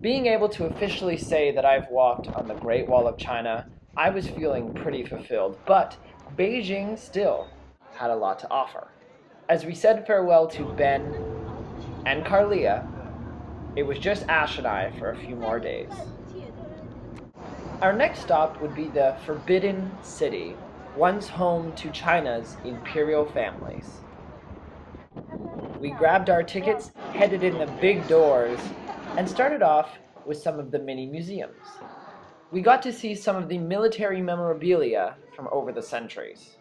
Being able to officially say that I've walked on the Great Wall of China, I was feeling pretty fulfilled, but Beijing still had a lot to offer. As we said farewell to Ben and Carlia, it was just Ash and I for a few more days. Our next stop would be the Forbidden City, once home to China's imperial families. We grabbed our tickets, headed in the big doors, and started off with some of the mini museums. We got to see some of the military memorabilia from over the centuries.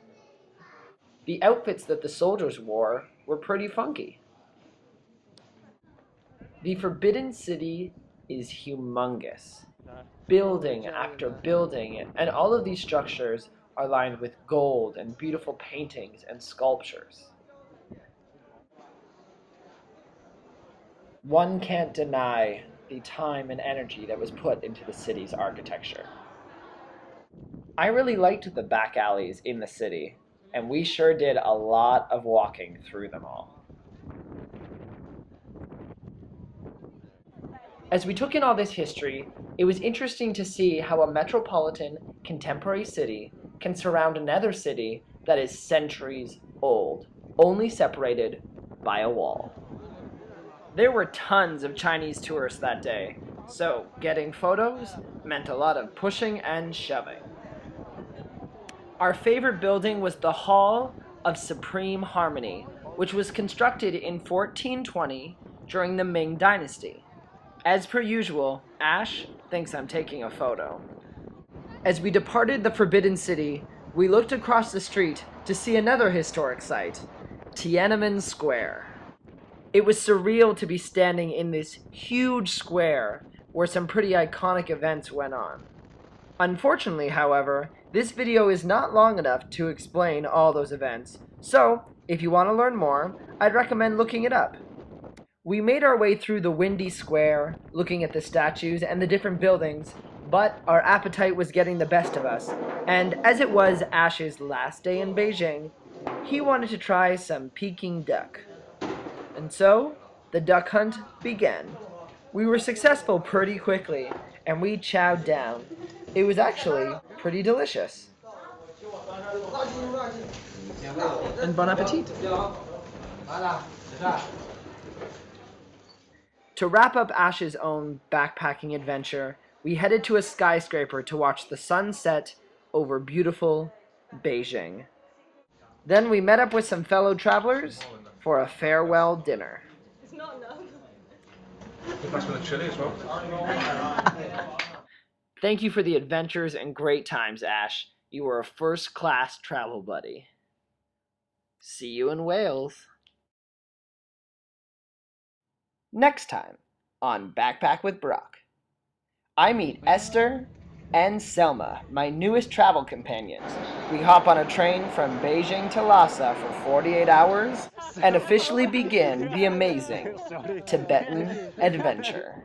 The outfits that the soldiers wore were pretty funky. The Forbidden City is humongous. Building after building, and all of these structures are lined with gold and beautiful paintings and sculptures. One can't deny the time and energy that was put into the city's architecture. I really liked the back alleys in the city, and we sure did a lot of walking through them all. As we took in all this history, it was interesting to see how a metropolitan, contemporary city can surround another city that is centuries old, only separated by a wall. There were tons of Chinese tourists that day, so getting photos meant a lot of pushing and shoving. Our favorite building was the Hall of Supreme Harmony, which was constructed in 1420 during the Ming Dynasty. As per usual, Ash thinks I'm taking a photo. As we departed the Forbidden City, we looked across the street to see another historic site, Tiananmen Square. It was surreal to be standing in this huge square where some pretty iconic events went on. Unfortunately, however, this video is not long enough to explain all those events, so if you want to learn more, I'd recommend looking it up. We made our way through the windy square, looking at the statues and the different buildings, but our appetite was getting the best of us, and as it was Ash's last day in Beijing, he wanted to try some Peking duck. And so, the duck hunt began. We were successful pretty quickly, and we chowed down. It was actually pretty delicious. And bon appetit! To wrap up Ash's own backpacking adventure, we headed to a skyscraper to watch the sun set over beautiful Beijing. Then we met up with some fellow travelers for a farewell dinner. It's not enough. That's with the chili as well. Thank you for the adventures and great times, Ash. You were a first-class travel buddy. See you in Wales. Next time on Backpack with Brock, I meet Esther and Selma, my newest travel companions. We hop on a train from Beijing to Lhasa for 48 hours and officially begin the amazing Tibetan adventure.